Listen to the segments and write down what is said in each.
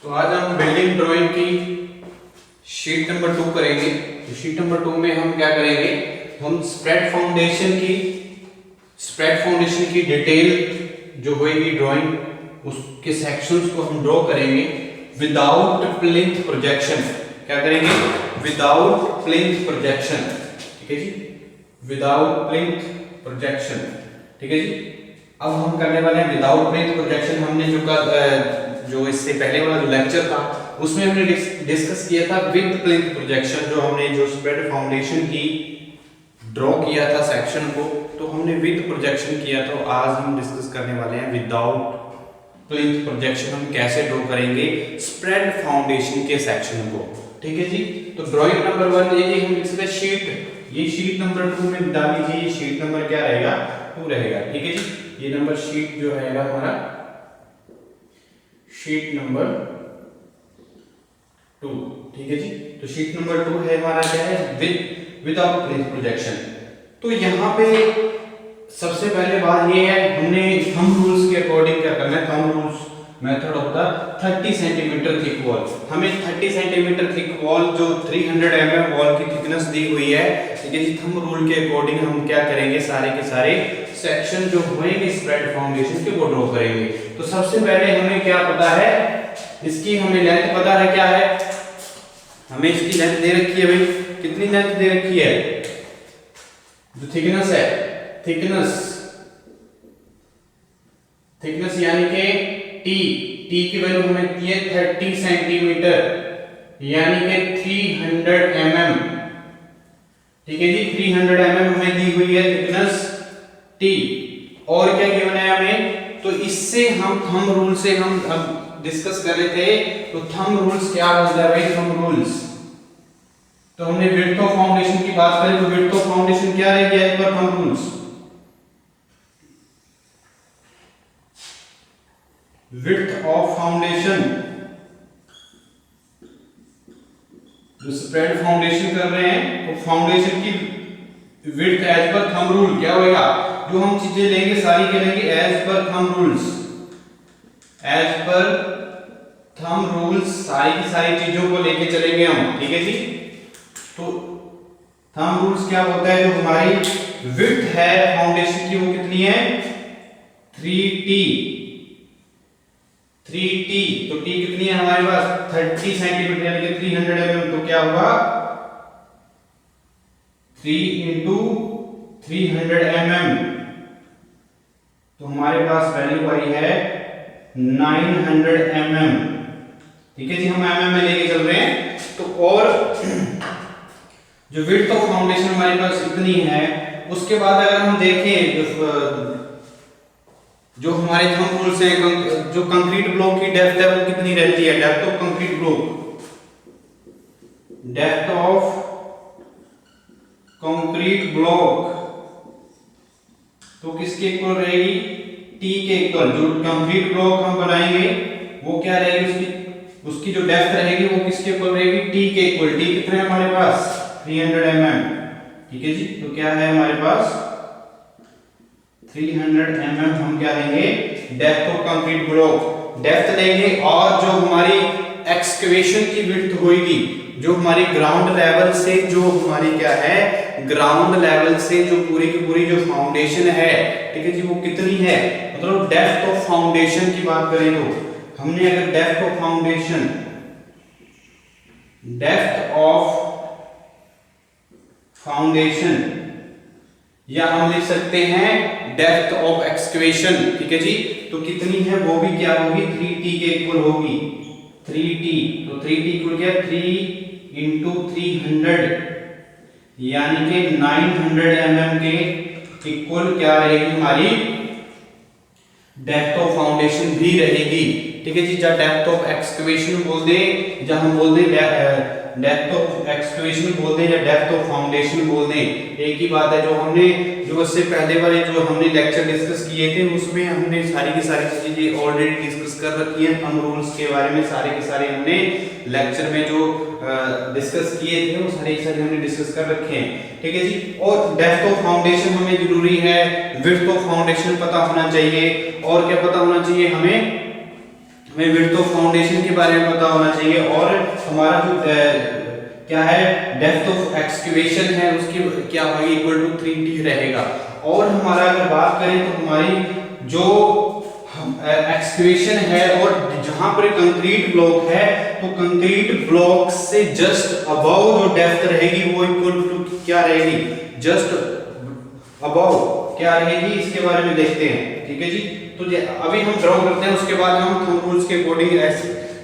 तो आज हम बिल्डिंग ड्राइंग की शीट नंबर 2 करेंगे। तो शीट नंबर 2 में हम क्या करेंगे, हम स्प्रेड फाउंडेशन की डिटेल जो होगी ड्राइंग उसके सेक्शंस को हम ड्रॉ करेंगे विदाउट प्लिंथ प्रोजेक्शन। क्या करेंगे? Without plinth projection. ठीक है जी, विदाउट प्लिंथ प्रोजेक्शन। ठीक है जी। अब हम करने वाले हैं विदाउट प्लिंथ प्रोजेक्शन। हमने जो इससे पहले वाला जो लेक्चर था उसमें हमने डिस्कस किया था विद प्लिंथ प्रोजेक्शन। जो हमने जो स्प्रेड फाउंडेशन की ड्रॉ किया था सेक्शन को, तो हमने विद प्रोजेक्शन किया था। आज हम डिस्कस करने वाले हैं विदाउट प्लिंथ प्रोजेक्शन। हम कैसे ड्रॉ करेंगे स्प्रेड फाउंडेशन के सेक्शन को। ठीक है जी। तो ड्राइंग नंबर 1 ये हम लिख सकते हैं शीट, ये शीट नंबर 2 में डाल दीजिए। ये शीट नंबर क्या रहेगा? 2 रहेगा। ठीक है जी। ये नंबर शीट जो रहेगा हमारा शीट नंबर 2। ठीक है जी। तो शीट नंबर 2 है हमारा क्या है? Without plinth projection. तो यहाँ पे सबसे पहले बात ये है, हमने थंब रूल्स के अकॉर्डिंग क्या करना है। Thumb rules method of the 30 centimetre thick wall. हमें 30 सेंटीमीटर थिक वॉल जो 300 mm वॉल की थिकनेस दी हुई है। ठीक है जी। थंब रूल के अकॉर्डिंग हम क्या करेंगे, सारे के सारे सेक्शन जो होंगे स्प्रेड फाउंडेशन के वो ड्रॉ करेंगे। तो सबसे पहले हमें क्या पता है, इसकी हमें लेंथ पता है। क्या है? हमें इसकी लेंथ दे रखी है भाई। कितनी लेंथ दे रखी है? जो थिकनेस है, थिकनेस यानी कि टी की वैल्यू हमें दी है 30 सेंटीमीटर यानी कि 300 mm। ठीक है जी। 300 mm हमें दी हुई है थिकनेस टी। और क्या गिवन है हमें? तो इससे हम थंब रूल से हम अब डिस्कस कर रहे थे। तो थंब रूल्स क्या होता है भाई? थंब रूल्स तो हमने विड्थ ऑफ फाउंडेशन की बात करें तो विड्थ ऑफ फाउंडेशन क्या रहेगी as per thumb rules? Width of foundation, जो स्प्रेड फाउंडेशन कर रहे हैं तो फाउंडेशन की width as per thumb rule क्या होगा? जो हम चीजें लेंगे सारी क्या लेंगे? As per thumb rules. As per thumb rules सारी की सारी चीजों को लेके चलेंगे हम। ठीक है जी। तो थंब रूल्स क्या होता है? जो हमारी विड्थ है फाउंडेशन की वो कितनी है? 3t। तो t कितनी है हमारे पास? 30 सेंटीमीटर यानी कि 300 mm। तो क्या होगा? 3 into 300 mm। तो हमारे पास वैल्यू आई है 900 mm। ठीक है जी। हम mm में लेके चल रहे हैं। तो और जो विड्थ ऑफ फाउंडेशन हमारे पास इतनी है, उसके बाद अगर हम देखें जो हमारे थंब रूल से जो कंक्रीट ब्लॉक की डेप्थ है वो कितनी रहती है? Depth of concrete block, depth of concrete block तो किसके इक्वल रहेगी? टी के इक्वल। जो कंक्रीट ब्लॉक हम बनाएंगे वो क्या रहेगी? उसकी जो डेप्थ रहेगी वो किसके इक्वल रहेगी? टी के इक्वल। टी कितने है हमारे पास? 300 mm। ठीक है जी। तो क्या है हमारे पास? 300 mm हम क्या लेंगे? Depth of concrete block depth लेंगे। और जो हमारी एक्सकवेशन की विड्थ होगी, जो हमारी ग्राउंड लेवल से जो हमारी क्या है, ग्राउंड लेवल से जो पूरी की पूरी जो फाउंडेशन है, ठीक है जी, वो कितनी है? मतलब डेप्थ ऑफ फाउंडेशन की बात करें तो हमने अगर डेप्थ ऑफ फाउंडेशन या हम लिख सकते हैं डेप्थ ऑफ एक्सकवेशन। ठीक है जी। तो कितनी है वो भी क्या होगी? 3t के इक्वल होगी। 3t तो 3t इक्वल क्या? 3 into 300 यानी कि 900 mm के इक्वल क्या रहेगी हमारी डेप्थ ऑफ फाउंडेशन भी रहेगी। ठीक है जी। जब डेप्थ ऑफ एक्सकवेशन बोल दे, जब हम बोल दे डेप्थ ऑफ एक्सकवेशन बोल दे या डेप्थ ऑफ फाउंडेशन बोल दे, एक ही बात है। जो इससे पहले वाले जो हमने लेक्चर डिस्कस किए थे उसमें हमने सारी की सारी चीजें ऑलरेडी डिस्कस कर रखी है। थंब रूल्स के बारे में सारे के सारे हमने लेक्चर में जो डिस्कस किए थे वो सारे हमने डिस्कस कर रखे हैं। ठीक है जी। और डेप्थ ऑफ फाउंडेशन हमें जरूरी है, विड्थ ऑफ फाउंडेशन पता होना चाहिए। और क्या पता होना चाहिए हमें? हमें विड्थ ऑफ फाउंडेशन के बारे में पता होना चाहिए, और हमारा जो क्या है डेप्थ ऑफ एक्सक्यूवेशन है उसकी क्या होगी, इक्वल टू 3d रहेगा। और हमारा अगर बात करें तो हमारी जो एक्सक्यूवेशन है और जहां पर कंक्रीट ब्लॉक है तो कंक्रीट ब्लॉक से जस्ट अबव जो डेप्थ रहेगी वो इक्वल टू क्या रहेगी, जस्ट अबव क्या रहेगी, इसके बारे में देखते हैं। ठीक है जी, तो अभी हम ड्रॉ करते हैं, उसके बाद हम थंब रूल्स के अकॉर्डिंग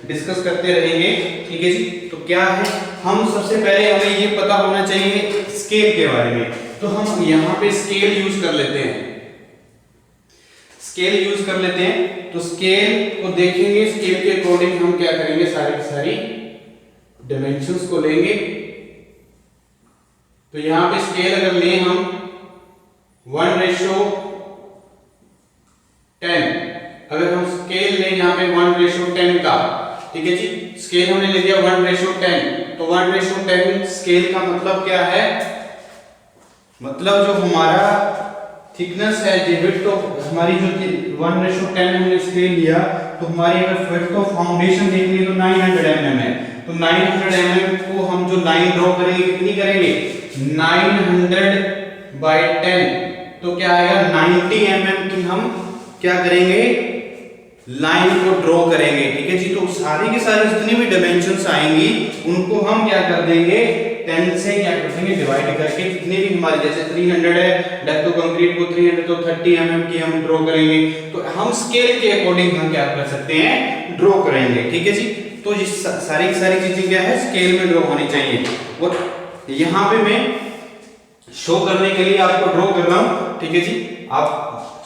डिस्कस करते रहेंगे। ठीक है जी, तो क्या है, हम सबसे पहले हमें ये पता होना चाहिए स्केल के बारे में, तो हम यहाँ पे स्केल यूज कर लेते हैं, स्केल यूज कर लेते हैं। तो स्केल को देखेंगे, स्केल के अकॉर्डिंग हम क्या करेंगे, सारी की सारी डायमेंशंस को लेंगे। तो यहां पे स्केल अगर लें हम 1:10, अगर हम स्केल लें यहाँ पे 1:10 का, ठीक है जी, स्केल हमने ले लिया 1:10, तो 1:10 स्केल का मतलब क्या है, मतलब जो हमारा थिकनेस है, जो विड्थ ऑफ हमारी जो 1:10 हमने स्केल लिया, तो हमारी अगर विड्थ ऑफ फाउंडेशन देखनी है तो 900 mm है। तो 900 mm को हम जो लाइन ड्रॉ करेंगे कितनी करेंगे, 900/10, तो क्या आएगा 90 mm की हम क्या करेंगे, लाइन को ड्रॉ करेंगे। ठीक है जी, तो सारी की सारी जितनी भी डायमेंशंस आएंगी उनको हम क्या कर देंगे, 10 से क्या कर देंगे डिवाइड करके, जितने भी हमारे जैसे 300 है डेप्थ ऑफ कंक्रीट को 300, तो 30 mm की हम ड्रॉ करेंगे। तो हम स्केल के अकॉर्डिंग हम क्या कर सकते हैं, ड्रॉ करेंगे। ठीक है जी, तो ये सारी की सारी चीजें क्या है, स्केल में ड्रॉ होनी चाहिए। और यहाँ पे मैं शो करने के लिए आपको ड्रॉ कर रहा हूं। ठीक है जी, आप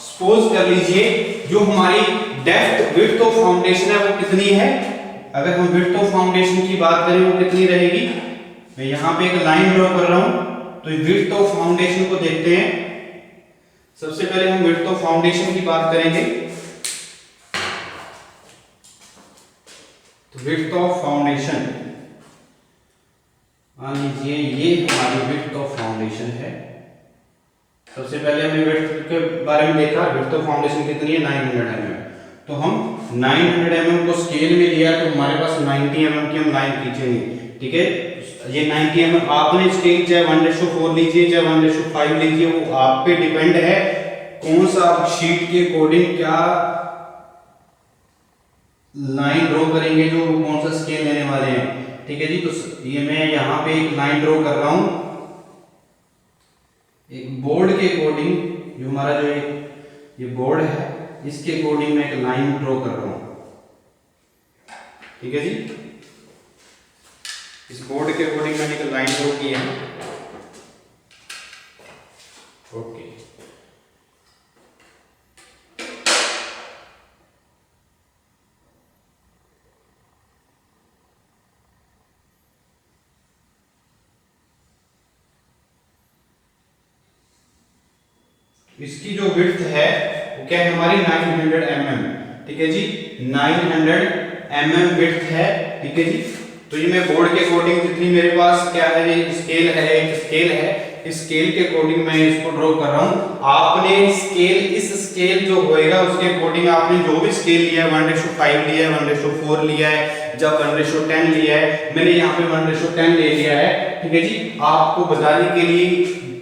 सपोज कर लीजिए जो हमारी डेप्थ विड्थ ऑफ फाउंडेशन है वो कितनी है, अगर हम विड्थ ऑफ फाउंडेशन की बात करें वो कितनी रहेगी, मैं यहां पे एक लाइन ड्रॉ कर रहा हूं। तो विड्थ ऑफ फाउंडेशन को देखते हैं, सबसे पहले हम विड्थ ऑफ फाउंडेशन की बात करेंगे। तो विड्थ ऑफ फाउंडेशन मान लीजिए ये हमारी विड्थ ऑफ फाउंडेशन है। सबसे पहले हमने विड्थ के बारे में देखा, विड्थ ऑफ फाउंडेशन कितनी है, 900 mm। तो हम 900 mm को स्केल में लिया तो हमारे पास 90 mm की हम लाइन खींचेंगे। ठीक है, ये 90 mm आपने स्केल चाहे 1:4 लीजिए चाहे 1:5 लीजिए, वो आप पे डिपेंड है कौन सा आप शीट के अकॉर्डिंग क्या लाइन ड्रॉ करेंगे, जो कौन सा स्केल लेने वाले हैं। ठीक है जी, तो ये मैं यहाँ पे एक लाइन ड्रॉ कर रहा हूं, एक बोर्ड के अकॉर्डिंग, जो हमारा जो ये बोर्ड है इसके अकॉर्डिंग मैं एक लाइन ड्रॉ कर रहा हूं। ठीक है जी, इस बोर्ड के अकॉर्डिंग मैंने एक लाइन ड्रॉ की है। ओके, इसकी जो विड्थ है वो क्या है हमारी 900 mm। ठीक है जी, 900 mm विड्थ है। ठीक है जी, तो ये मैं बोर्ड के अकॉर्डिंग जितनी मेरे पास क्या है, ये स्केल है, एक स्केल है, इस स्केल के अकॉर्डिंग मैं इसको ड्रॉ कर रहा हूं। आपने स्केल, इस स्केल जो होएगा उसके अकॉर्डिंग आपने जो भी स्केल लिया है, 1:5 लिया है, 1:4 लिया है, जब 1:10 लिया है, मैंने यहाँ पे 1:10 ले लिया है। ठीक है जी, आपको बताने के लिए,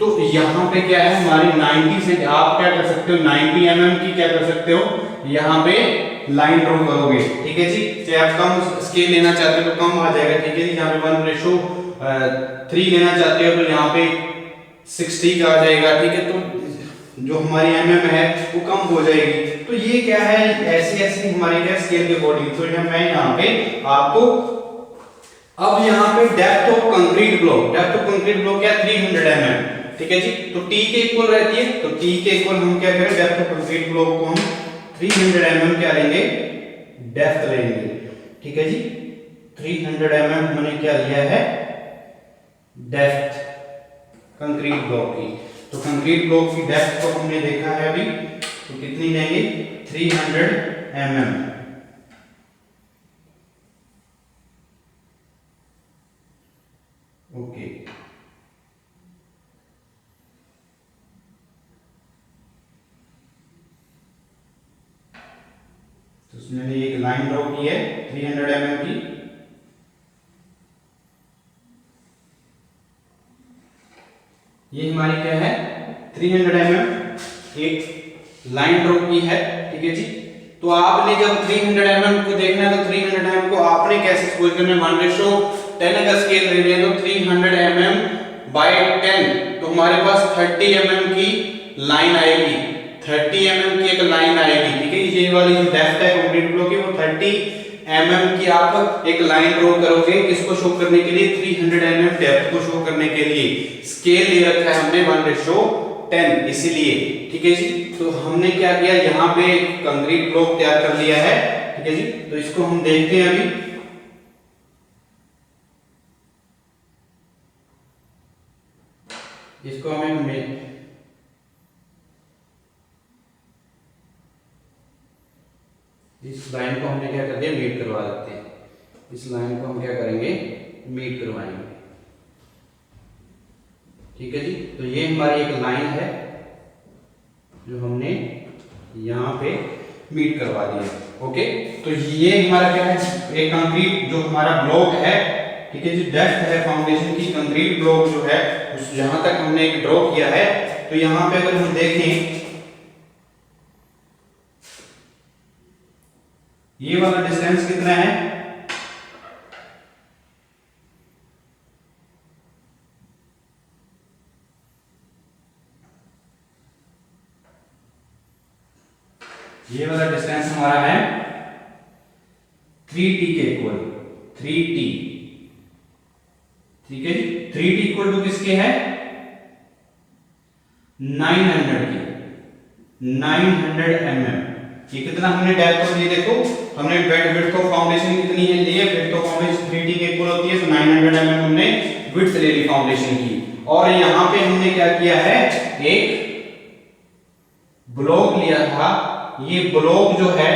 तो यहाँ पे क्या है हमारी 90 से आप क्या कर सकते हो, 90 mm की क्या कर सकते हो, यहाँ पे लाइन ड्रॉ करोगे। ठीक है जी, चाहे आप कम स्केल लेना चाहते हो तो कम आ जाएगा। ठीक है जी, यहाँ पे 1:3 लेना चाहते हो तो यहाँ पे 60 का आ जाएगा। ठीक है, तो जो हमारी mm है वो कम हो जाएगी। तो ये क्या है, ऐसी ऐसी हमारी क्या स्केल के अकॉर्डिंग। तो मैं यहाँ पे आपको, अब यहाँ पे depth of concrete block, depth of concrete block क्या 300 mm। ठीक है जी, तो T के इक्वल रहती है, तो T के इक्वल हम क्या करें, डेप्थ ऑफ कंक्रीट ब्लॉक को हम 300 mm क्या लेंगे, डेप्थ लेंगे। ठीक है जी, 300 mm हमने क्या लिया है, डेप्थ कंक्रीट ब्लॉक की। तो कंक्रीट ब्लॉक की डेप्थ को हमने देखा है अभी, तो कितनी लेंगे, 300 mm। ओके, तो इसमें एक लाइन ड्रॉ की है 300 mm की। ये हमारी क्या है 300 mm एक लाइन ड्रॉ की है, ठीक है जी। तो आपने जब 300 mm को देखना है तो 300 mm को आपने कैसे सपोज करना है 1:10 का स्केल ले लिया तो 300 mm by 10 तो हमारे पास 30 mm की लाइन आएगी, 30 mm की एक लाइन आएगी, ठीक है। ये वाली जो डेप्थ है कंक्रीट ब्लॉक की वो 30 mm की आप एक लाइन ड्रॉ करोगे, किसको शो करने के लिए 300 mm डेप्थ को शो करने के लिए। स्केल ले रखा है हमने 1:10 इसीलिए, ठीक है जी। तो हमने क्या किया यहाँ पे कंक्रीट ब्लॉक तैयार कर लिया है, ठीक है जी। तो इसको हम देखते हैं अभी। इसको हमें इस लाइन को हमने क्या कर दिया मीट करवा देते हैं। इस लाइन को हम क्या करेंगे मीट करवाएंगे, ठीक है जी। तो ये हमारी एक लाइन है जो हमने यहाँ पे मीट करवा दिया, ओके। तो ये हमारा क्या है एक कंक्रीट जो हमारा ब्लॉक है, ठीक है जी। डेप्थ है फाउंडेशन की कंक्रीट ब्लॉक जो है उस जहां तक हमने एक ड्रॉ किया है। तो यहाँ पे अगर हम देखें ये वाला डिस्टेंस कितना है, ये वाला डिस्टेंस हमारा है 3t के इक्वल 3t, ठीक है जी। 3t इक्वल टू किसके है 900 के 900 mm। ये कितना हमने डेप्थ को लिए देखो हमने विड्थ ऑफ फाउंडेशन कितनी है लिए, विड्थ ऑफ फाउंडेशन 3t के इक्वल होती है तो 900 mm हमने विड्थ ले ली फाउंडेशन की। और यहाँ पे हमने क्या किया है एक ब्लॉक लिया था, ये ब्लॉक जो है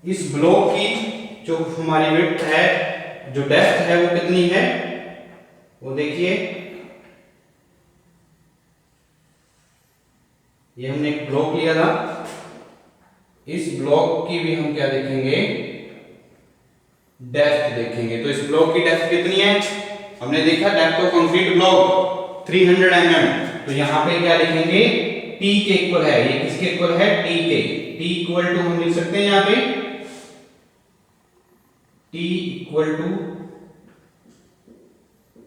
इस ब्लॉक की जो हमारी विड्थ है जो डेप्थ है वो कितनी है वो देखिए। ये हमने एक ब्लॉक लिया था, इस ब्लॉक की भी हम क्या देखेंगे डेप्थ देखेंगे। तो इस ब्लॉक की डेप्थ कितनी है हमने देखा depth of concrete block 300 mm। तो यहाँ पे क्या लिखेंगे t के इक्वल है, ये किसके इक्वल है t के, t इक्वल टू हम लिख सकते हैं यहाँ पे t इक्वल टू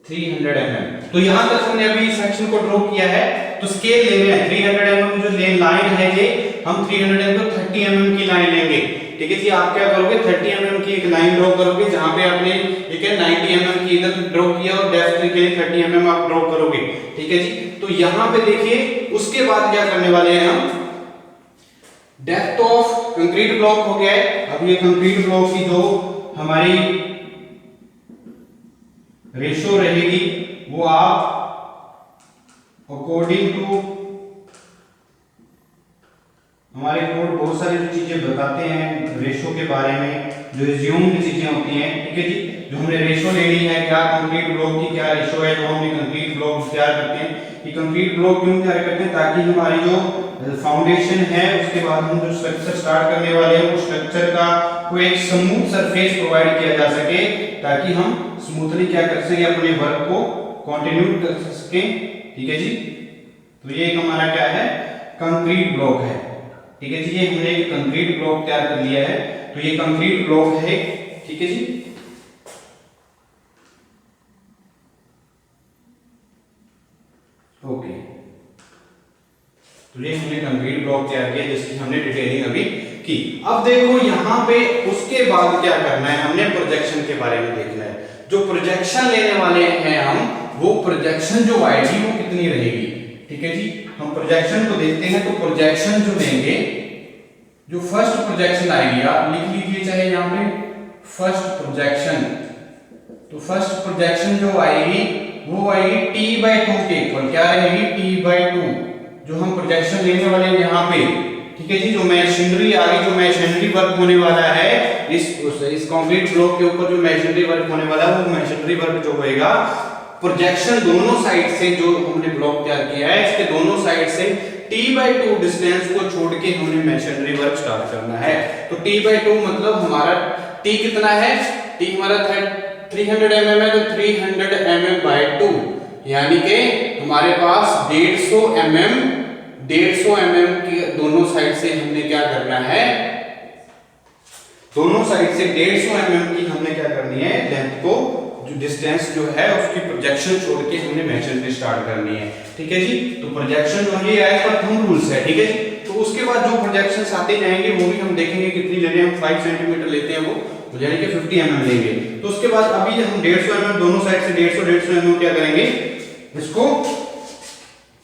300 mm। तो यहां तक हमने अभी सेक्शन को ड्रॉ किया है। तो स्केल ले रहे हैं 300 mm जो लाइन है ये हम 300 mm को 30 mm की लाइन लेंगे, ठीक है जी। आप क्या करोगे 30 mm की एक लाइन ड्रॉ करोगे जहां पे आपने ठीक है 90 mm की इधर ड्रॉ किया और डेप्थ के लिए 30 mm आप ड्रॉ करोगे, ठीक है जी। तो यहां पे देखिए उसके बाद क्या करने वाले हैं हम डेप्थ ऑफ कंक्रीट ब्लॉक हो गया है। अब ये कंक्रीट ब्लॉक की जो हमारी रेशो रहेगी वो आप अकॉर्डिंग टू हमारे कोड बहुत सारी जो चीजें बताते हैं रेशो के बारे में जो एज्यूम्ड चीजें होती हैं, ठीक है जी। जो हमने रेशो ले ली है क्या कंक्रीट ब्लॉक की क्या रेशो है जो हमने कंक्रीट ब्लॉक तैयार करते हैं। ये कंक्रीट ब्लॉक क्यों तैयार करते हैं ताकि हमारी जो फाउंडेशन है उसके बाद हम जो स्ट्रक्चर स्टार्ट करने वाले हैं वो स्ट्रक्चर का कोई एक स्मूथ सरफेस प्रोवाइड किया जा सके ताकि हम स्मूथली क्या कर सके अपने वर्क को कंटिन्यू कर सके, ठीक है जी। तो ये एक हमारा क्या है कंक्रीट ब्लॉक है, ठीक है जी। ये हमने एक कंक्रीट ब्लॉक तैयार कर लिया है। तो ये कंक्रीट ब्लॉक है, ठीक है जी। ओके तो ये हमने कंक्रीट ब्लॉक तैयार किया जिसकी हमने डिटेलिंग अभी की। अब देखो यहाँ पे उसके बाद क्या करना है हमने प्रोजेक्शन के बारे में देखना है। जो प्रोजेक्शन लेने वाले हैं हम वो प्रोजेक्शन जो आएगी वो कितनी रहेगी, ठीक है जी। हम प्रोजेक्शन को देखते हैं तो प्रोजेक्शन जो लेंगे जो फर्स्ट प्रोजेक्शन आएगी आप लिख लीजिए चाहे यहाँ पे फर्स्ट प्रोजेक्शन। तो फर्स्ट प्रोजेक्शन जो आएगी वो आएगी t/2 के इक्वल क्या रहेगी t/2 जो हम प्रोजेक्शन लेने वाले हैं यहाँ पे, ठीक है जी। जो मशीनरी आगे जो मशीनरी वर्क होने वाला है इस कंक्रीट ब्लॉक के ऊपर जो मशीनरी वर्क होने वाला है वो मशीनरी वर्क जो होएगा प्रोजेक्शन दोनों साइड से जो हमने ब्लॉक तैयार किया है इसके दोनों साइड से t/2 डिस्टेंस को छोड़ के हमने मेसनरी वर्क स्टार्ट करना है। तो t/2 मतलब हमारा t कितना है, t हमारा 300 mm है, तो 300 mm/2 यानी कि हमारे पास 150 mm की दोनों साइड से हमने क्या करना है, दोनों साइड से 150 mm की हमने क्या करनी है, लेंथ को जो डिस्टेंस जो है उसकी प्रोजेक्शन छोड़ के हमने मेजरमेंट स्टार्ट करनी है। ठीक है जी, तो प्रोजेक्शन जो है एज पर थंब रूल्स है। ठीक है जी, तो उसके बाद जो प्रोजेक्शंस आते जाएंगे वो भी हम देखेंगे कितनी लेने हैं। हम 5 सेंटीमीटर लेते हैं वो यानी कि 50 mm लेंगे। तो उसके बाद अभी हम 150 mm दोनों साइड से 150 mm क्या करेंगे, इसको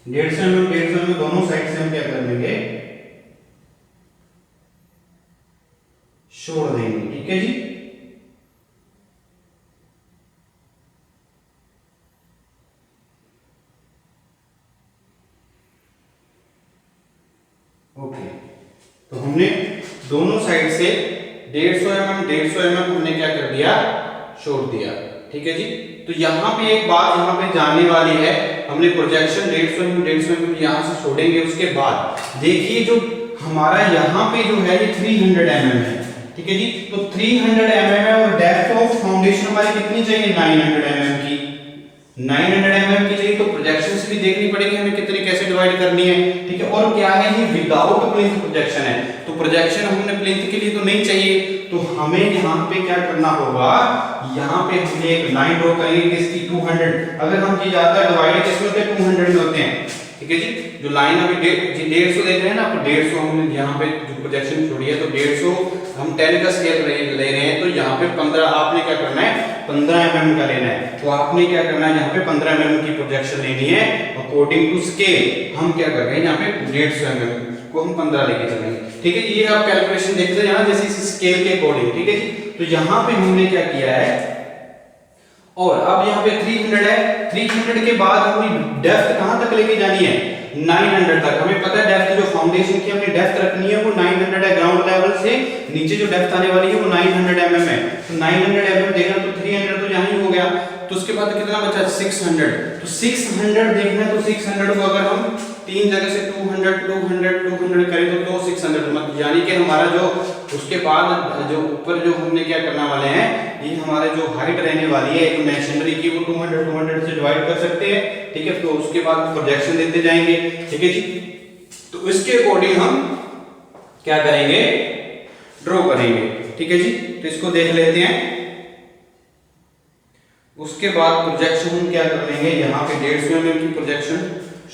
150 mm दोनों साइड से हम क्या कर लेंगे, छोड़ देंगे। ठीक है जी, ओके। तो हमने दोनों साइड से 150 mm हमने क्या कर दिया, छोड़ दिया। ठीक है जी, तो यहाँ पे एक बात यहाँ पे जानने वाली है, हमने प्रोजेक्शन 150 mm यहाँ से छोड़ेंगे। उसके बाद देखिए जो हमारा यहाँ पे जो है ये 300 mm है। ठीक है जी, तो 300 mm है और डेप्थ ऑफ फाउंडेशन हमारी कितनी चाहिए, 900 mm की, 900 mm की चाहिए। तो प्रोजेक्शंस भी देखनी पड़ेगी हमें कितनी कैसे डिवाइड करनी है। ठीक है, और क्या है ये विदाउट प्लिंथ प्रोजेक्शन है, तो प्रोजेक्शन हमने प्लिंथ के लिए तो नहीं चाहिए, तो हमें यहाँ पे क्या करना होगा, यहाँ पे हमने एक लाइन ड्रॉ करेंगे किसकी, 200। अगर हम चीज आता है डिवाइड किसमें होते हैं, 200 में होते हैं। ठीक है जी, जो लाइन अभी 150 देख रहे हैं ना, तो 150 हमने यहाँ पे जो प्रोजेक्शन छोड़ी है, तो 150 हम 10 का स्केल ले रहे हैं, तो यहाँ पे 15 आपने क्या करना है, 15 mm का लेना है। तो आपने क्या करना है, यहाँ पे 15 mm की प्रोजेक्शन लेनी है अकॉर्डिंग टू स्केल। हम क्या कर रहे हैं, यहाँ पे 150 mm को हम 15 लेके चलेंगे। ठीक है, ये आप कैलकुलेशन देखते जाना जैसे इस स्केल के अकॉर्डिंग। ठीक है जी, तो यहाँ पे हमने क्या किया है, और अब यहाँ पे 300 है, 300 के बाद हमें डेप्थ कहां तक लेके जानी है, 900 तक। हमें पता है डेप्थ जो फाउंडेशन की हमने डेप्थ रखनी है वो 900 है, ग्राउंड लेवल से नीचे जो डेप्थ आने वाली है वो 900 mm है। तो 900 mm देखना, तो 300 तो यहाँ ही हो गया, तो उसके बाद कितना बचा, 600। तो 600 देखना है, तो 600 को अगर हम तीन जगह से 200 200 200 करें तो 600 यानी कि हमारा जो उसके बाद जो ऊपर जो हमने क्या करना वाले हैं, ये हमारे जो हाइट रहने वाली है जो मेसनरी की वो 200 से डिवाइड कर सकते हैं। ठीक है, तो उसके बाद प्रोजेक्शन देते जाएंगे। ठीक है जी, तो इसके अकॉर्डिंग हम क्या करेंगे, ड्रॉ करेंगे। ठीक है जी, तो इसको देख लेते हैं। उसके बाद प्रोजेक्शन हम क्या कर लेंगे, यहाँ पे 150 mm की प्रोजेक्शन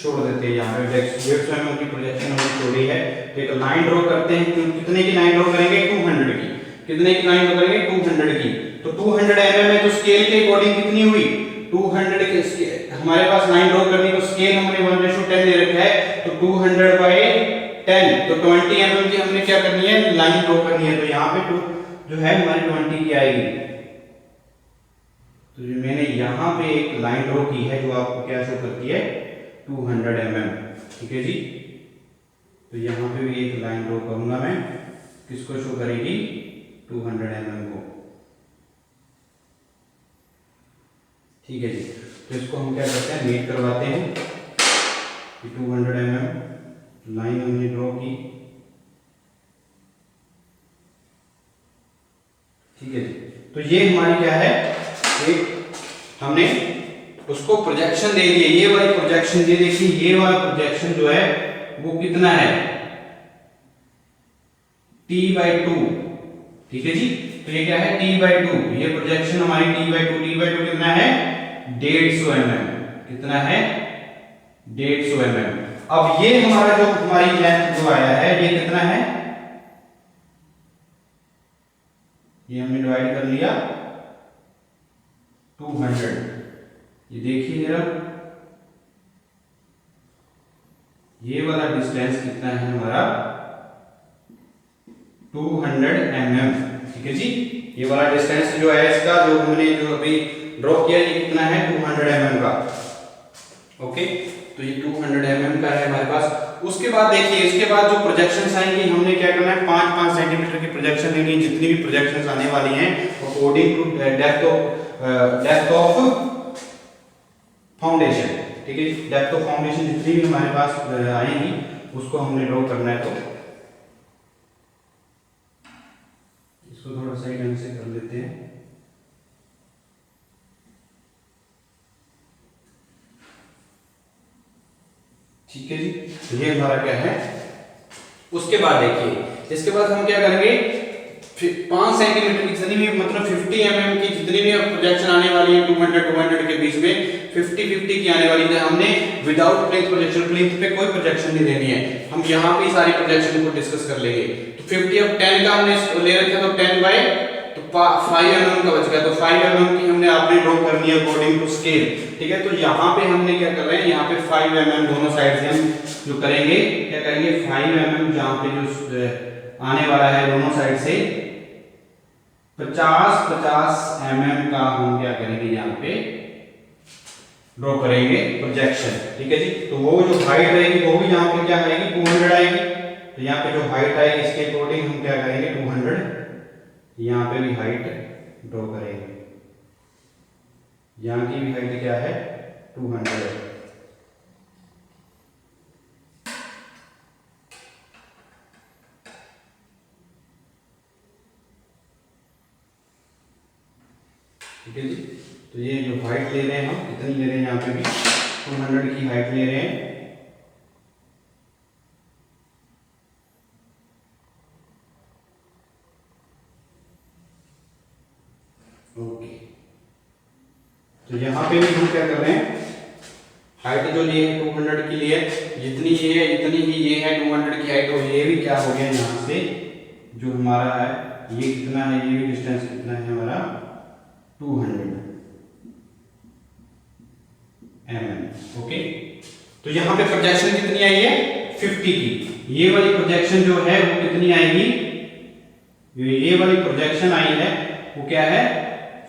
छोड़ देते हैं। यहाँ पे 150 mm की प्रोजेक्शन हमने छोड़ी है, तो एक लाइन ड्रॉ करते हैं। कितने की लाइन ड्रॉ करेंगे, 200 की। कितने की लाइन ड्रॉ करेंगे, 200 की। तो 200 mm है, तो स्केल के अकॉर्डिंग कितनी हुई, 200 के स्केल हमारे पास लाइन ड्रॉ करनी, तो स्केल हमने 1:10 दे रखा है, तो 200/10, तो 20 mm की हमने क्या करनी है, लाइन ड्रॉ करनी है। तो यहाँ पे जो है हमारी 20 की आएगी। तो मैंने यहाँ पे एक लाइन ड्रॉ की है जो आपको क्या शो करती है, 200 mm। ठीक है जी, तो यहाँ पे भी एक लाइन ड्रॉ करूंगा मैं, किसको शो करेगी, 200 mm को। ठीक है जी, तो इसको हम क्या करते हैं, मेट करवाते हैं कि 200 mm लाइन हमने ड्रॉ की। ठीक है जी, तो ये हमारी क्या है, एक हमने उसको प्रोजेक्शन दे दिए, ये वाली प्रोजेक्शन दे देखिए, ये वाला प्रोजेक्शन जो है वो कितना है, t/2। ठीक है जी, तो ये क्या है, t/2, ये प्रोजेक्शन हमारी t/2 कितना है, 150 mm। कितना है, 150 mm। अब ये हमारा जो हमारी लेंथ जो आया है ये कितना है, ये हमने डिवाइड कर लिया 200। ये देखिए जरा, ये वाला डिस्टेंस कितना है हमारा, 200 mm। ठीक है जी, ये वाला डिस्टेंस जो है इसका जो हमने जो अभी ड्रॉ किया ये कितना है, 200 mm का। ओके, तो ये 200 mm का है हमारे पास। उसके बाद देखिए, इसके बाद जो प्रोजेक्शंस आएंगी हमने क्या करना है, 5-5 सेंटीमीटर की प्रोजेक्शन लेंगे। जितनी भी प्रोजेक्शंस आने वाली हैं according to depth of foundation. ठीक है, डेप्थ ऑफ फाउंडेशन जितनी भी हमारे पास आएंगी उसको हमने ड्रॉ करना है। तो इसको थोड़ा सही ढंग से कर लेते हैं। ठीक है जी, तो ये हमारा क्या है। उसके बाद देखिए, इसके बाद हम क्या करेंगे, 5 सेंटीमीटर की जितनी भी मतलब 50 mm की जितनी भी प्रोजेक्शन आने वाली है 200 के बीच में 50 की आने वाली है, हमने विदाउट प्लिंथ प्रोजेक्शन, प्लिंथ पे कोई प्रोजेक्शन नहीं देनी है, हम यहाँ पे सारी प्रोजेक्शन को डिस्कस कर लेंगे। तो 50 अब 10 का हमने ले रखा, तो 10 बाय तो 5 mm का बच गया, तो 5 mm की हमने आपने ड्रॉ करनी है अकॉर्डिंग टू स्केल। ठीक है, तो यहाँ पे हमने क्या कर रहे हैं, यहाँ पे 5 mm दोनों साइड से हम जो करेंगे, क्या करेंगे 5 mm जहाँ पे जो आने वाला है दोनों साइड से 50 mm का हम क्या करेंगे, यहाँ पे ड्रॉ करेंगे प्रोजेक्शन। ठीक है जी, तो वो जो हाइट रहेगी वो भी यहाँ पे क्या आएगी, 200 आएगी। तो यहाँ पे जो हाइट आएगी इसके अकॉर्डिंग हम क्या करेंगे 200, यहाँ पे भी हाइट ड्रॉ करेंगे, यहाँ की भी हाइट क्या है 200। ठीक है जी, तो ये जो हाइट ले रहे हैं हम कितनी ले रहे हैं, यहाँ पे भी 200 की हाइट ले रहे हैं। ओके, तो यहाँ पे भी हम क्या कर रहे हैं, हाइट जो लिए है 200 की लिए, जितनी ये है इतनी ही ये है 200 की हाइट, और ये भी क्या हो गया यहाँ से जो हमारा है ये कितना है, ये भी डिस्टेंस कितना है हमारा 200 mm। ओके, तो यहाँ पे प्रोजेक्शन कितनी आई है 50 की, ये वाली प्रोजेक्शन जो है वो कितनी आएगी, ये वाली प्रोजेक्शन आई है वो क्या है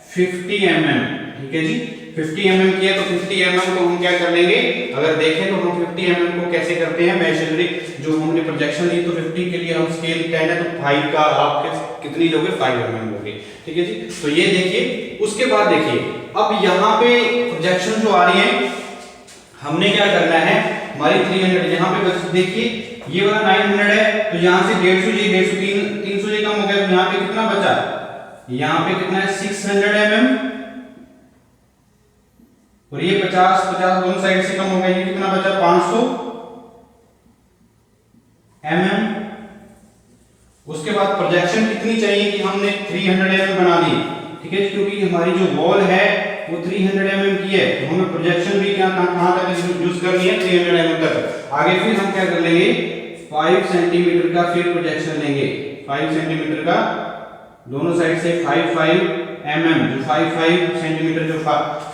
50 mm। ठीक है जी, 50 mm की है, तो 50 mm को हम क्या कर लेंगे, अगर देखें तो हम 50 mm को कैसे करते हैं, मेजरली जो हमने प्रोजेक्शन ली तो 50 के लिए हम स्केल 10 है तो 5 का आपके कितनी लोगे 5 mm लोगे। ठीक है जी, तो ये देखिए, उसके बाद देखिए अब यहाँ पे प्रोजेक्शन जो आ रही है हमने क्या करना है, हमारी 300 यहाँ पे बस देखिए ये वाला 900 है, तो यहाँ से 150 ये 150 300 ये कम हो गया, तो यहाँ पे कितना बचा, यहाँ पे कितना है 600 mm, और ये 50 दोनों साइड से कम हो गया, ये कितना बचा 500 mm। उसके बाद प्रोजेक्शन कितनी चाहिए कि हमने 300 mm बना ली। ठीक है, क्योंकि हमारी जो वॉल है वो 300 mm की है, तो हमें प्रोजेक्शन भी क्या कहां तक यूज करनी है 300 mm तक। आगे फिर हम क्या कर लेंगे 5 सेंटीमीटर का फिर प्रोजेक्शन लेंगे, 5 सेंटीमीटर का दोनों साइड से 5 mm, जो 5 सेंटीमीटर जो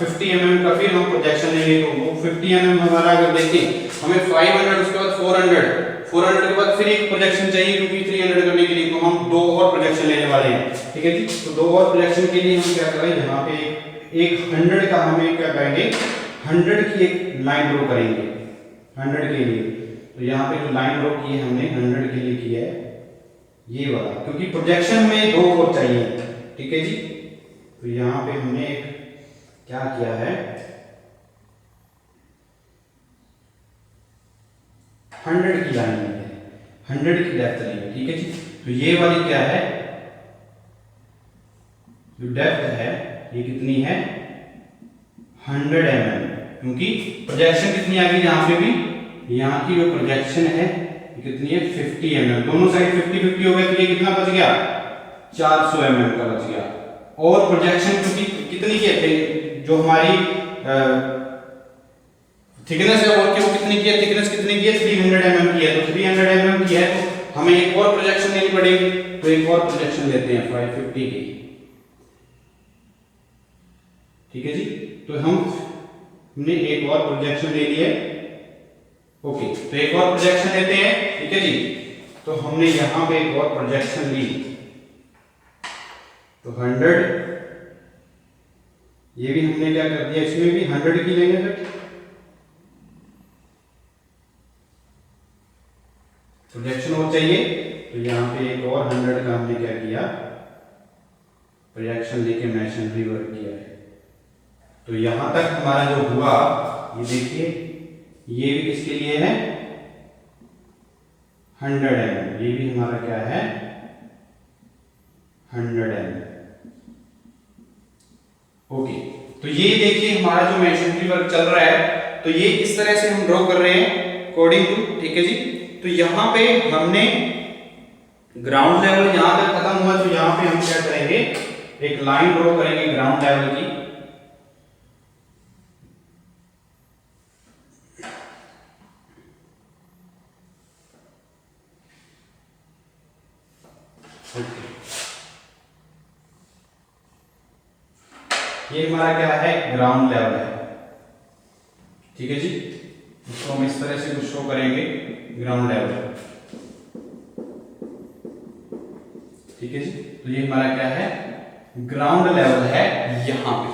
50 mm का फिर हम प्रोजेक्शन लेंगे, तो वो 50 mm हमारा अगर देखें हमें 500, उसके बाद 400 के बाद फिर एक प्रोजेक्शन चाहिए क्योंकि 300 करने के लिए, तो हम 2 और प्रोजेक्शन लेने वाले हैं। ठीक है जी, तो 2 और प्रोजेक्शन के लिए हम क्या करेंगे, यहाँ पे एक 100 का हमें क्या करेंगे 100 की एक लाइन ड्रॉ करेंगे 100 के लिए। तो यहाँ पे जो लाइन ड्रॉ की है हमने 100 के लिए किया है ये वाला, क्योंकि प्रोजेक्शन में 2 और चाहिए। ठीक है जी, तो यहाँ पे हमने क्या किया है 100 की लाइन ली है, 100 की डेप्थ ली है। ठीक है जी, तो ये वाली क्या है जो डेप्थ है ये कितनी है 100 mm, क्योंकि प्रोजेक्शन कितनी आ गई यहाँ पे भी, यहाँ की जो प्रोजेक्शन है ये कितनी है 50 mm, दोनों साइड 50-50 हो गए, तो ये कितना बच गया 400 mm का बच गया। और प्रोजेक्शन क्योंकि कितनी की है, जो हमारी थिकनेस है और वो कितनी की है, थिकनेस कितनी की है 300 mm की है, तो 300 mm की है तो हमें एक और प्रोजेक्शन लेनी पड़ेगी, तो एक और प्रोजेक्शन लेते हैं 550 की। ठीक है जी, तो हमने एक और प्रोजेक्शन ले लिया। ओके, तो एक और प्रोजेक्शन लेते हैं। ठीक है जी, तो हमने यहां पे एक और प्रोजेक्शन ली, तो 100, ये भी हमने क्या कर दिया, इसमें भी 100 की लेंगे फिर प्रोजेक्शन और चाहिए, तो यहाँ पे एक और 100 का हमने क्या किया प्रोजेक्शन लेके मैशनरी वर्क किया है। तो यहां तक हमारा जो हुआ ये देखिए, ये भी किसके लिए है 100 mm, ये भी हमारा क्या है 100 mm। ओके, तो ये देखिए हमारा जो मेशनरी वर्क चल रहा है, तो ये इस तरह से हम ड्रॉ कर रहे हैं अकॉर्डिंग टू, ठीक है जी। तो यहाँ पे हमने ग्राउंड लेवल यहाँ तक खत्म हुआ, तो यहाँ पे हम क्या करेंगे, एक लाइन ड्रॉ करेंगे ग्राउंड लेवल की। ये हमारा क्या है ग्राउंड लेवल है, ठीक है जी। इसको हम इस तरह से कुछ शो करेंगे ग्राउंड लेवल, ठीक है जी। तो ये हमारा क्या है ग्राउंड लेवल है यहाँ पे।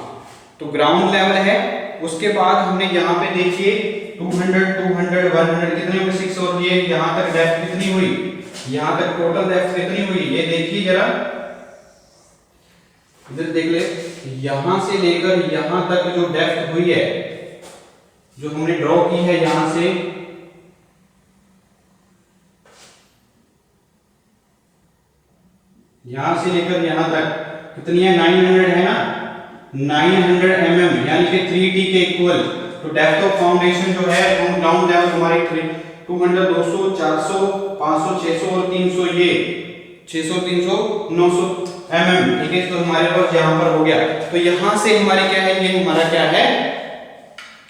तो ग्राउंड लेवल है, उसके बाद हमने यहाँ पे देखिए 200 200 100 कितने हुए 6, और ये यहाँ तक डेप्थ कितनी हुई, यहाँ तक टोटल डेप्थ कितनी हुई, ये देखिए जरा इधर देख ले, यहां से लेकर यहां तक जो डेप्थ हुई है, जो हमने ड्रॉ की है यहां से लेकर यहां तक कितनी है 900 है ना, 900 mm यानी कि 3t के इक्वल। तो डेप्थ ऑफ फाउंडेशन जो है ग्राउंड लेवल हमारी 200 200 400 500 600 और 300, ये 600 300 900 mm, ठीक है। तो हमारे पास यहाँ पर हो गया। तो यहाँ से हमारे क्या है, ये हमारा क्या है,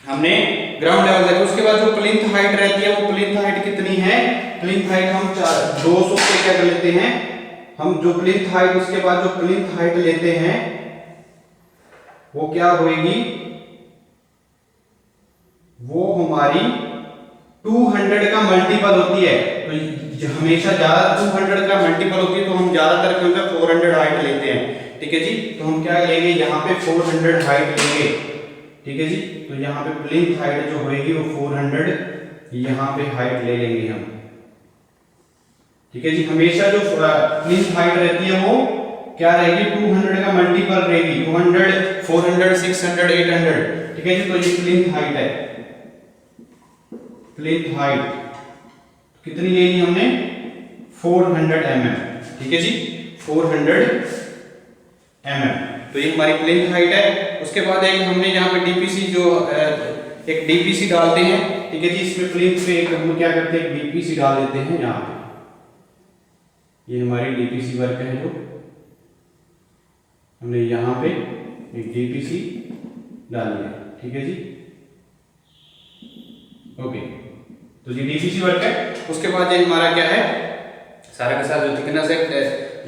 हमने ग्राउंड लेवल देखा। उसके बाद जो प्लिंथ हाइट रहती है, वो प्लिंथ हाइट कितनी है, प्लिंथ हाइट हम 200 से क्या कर लेते हैं, हम जो प्लिंथ हाइट, उसके बाद जो प्लिंथ हाइट लेते हैं वो क्या होगी, वो हमारी 200 का मल्टीपल होती है। तो हमेशा ज्यादा 200 का मल्टीपल होती है, तो हम ज्यादातर क्यों 400 हाइट लेते हैं, ठीक है जी। तो हम क्या लेंगे, यहाँ पे 400 हाइट लेंगे, ठीक है जी। तो यहाँ पे प्लिंथ हाइट जो होगी वो 400 यहाँ पे हाइट ले लेंगे हम, ठीक है जी। हमेशा जो प्लिंथ हाइट रहती है वो क्या रहेगी, 200 का मल्टीपल रहेगी, 200 400 600 800, ठीक है जी। तो ये प्लिंथ हाइट है, प्लिंथ हाइट कितनी ले ली हमने 400 mm, ठीक है जी 400 mm। तो ये हमारी प्लिंथ हाइट है। उसके बाद एक हमने यहाँ पे डीपीसी जो एक डीपीसी डालते हैं, ठीक है जी। इसमें प्लिंथ पे एक हम क्या करते हैं, डीपीसी डाल देते हैं यहाँ पे, ये हमारी डीपीसी वर्क है, जो हमने यहाँ पे एक डीपीसी डाली है, ठीक है जी। ओके, तो ये डीपीसी वर्क है। उसके बाद ये हमारा क्या है, सारा के साथ जो थिकनेस है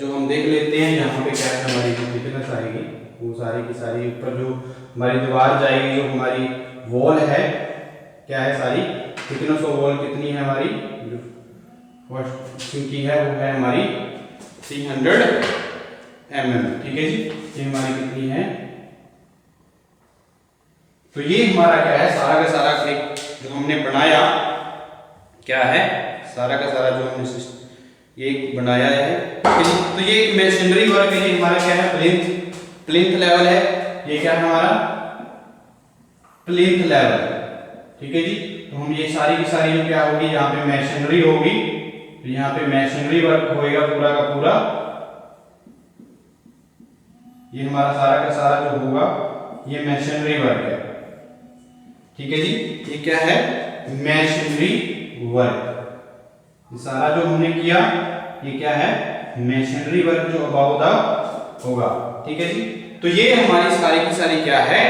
जो हम देख लेते हैं, यहाँ पे क्या है हमारी जो थिकनेस आएगी वो सारी की सारी ऊपर जो हमारी दीवार जाएगी, जो हमारी वॉल है क्या है, सारी थिकनेस ऑफ वॉल कितनी है हमारी, जो फर्स्ट की है वो है हमारी 300 mm, ठीक है जी। ये हमारी कितनी है, तो ये हमारा क्या है, सारा का सारा जो हमने बनाया क्या है, सारा का सारा जो हमने ये बनाया है, तो ये एक मेशनरी वर्क है। ये हमारा क्या है, प्लिंथ लेवल है, ये क्या है हमारा प्लिंथ लेवल, ठीक है जी। तो हम ये सारी की सारी जो क्या होगी, यहाँ पे मेशनरी होगी, तो यहाँ पे मेशनरी वर्क होएगा पूरा का पूरा, ये हमारा सारा का सारा जो होगा ये मेशनरी वर्क है, ठीक है जी। ये क्या है, मेशनरी वर्क, सारा जो हमने किया ये क्या है, मेशनरी वर्क जो अबाउट द होगा, ठीक है जी। तो ये हमारी सारी की सारी क्या है,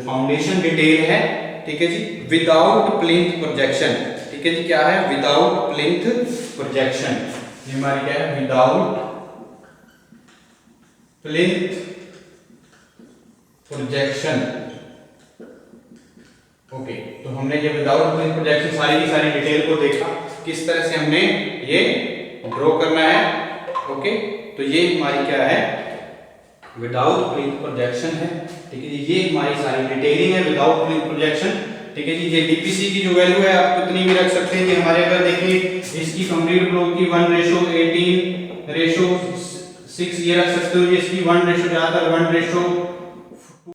फाउंडेशन डिटेल है, ठीक है जी, विदाउट प्लिंथ प्रोजेक्शन, ठीक है जी। क्या है, विदाउट प्लिंथ प्रोजेक्शन, ये हमारी क्या है, विदाउट प्लिंथ प्रोजेक्शन। ओके, तो हमने ये विदाउट प्लिंथ प्रोजेक्शन सारी की सारी डिटेल को देखा, किस तरह से हमने ये ड्रॉ करना है। ओके, तो ये हमारी क्या है, विदाउट प्लिंथ प्रोजेक्शन है, ठीक है जी। ये हमारी सारी डिटेलिंग है विदाउट प्लिंथ प्रोजेक्शन, ठीक है जी। ये डीपीसी की जो वैल्यू है आप कितनी भी रख सकते हैं, कि हमारे अगर देखिए इसकी कंक्रीट ब्लॉक की 1:18:6 ये रख सकते हो, इसकी 1 रेशो ज्यादातर 1:1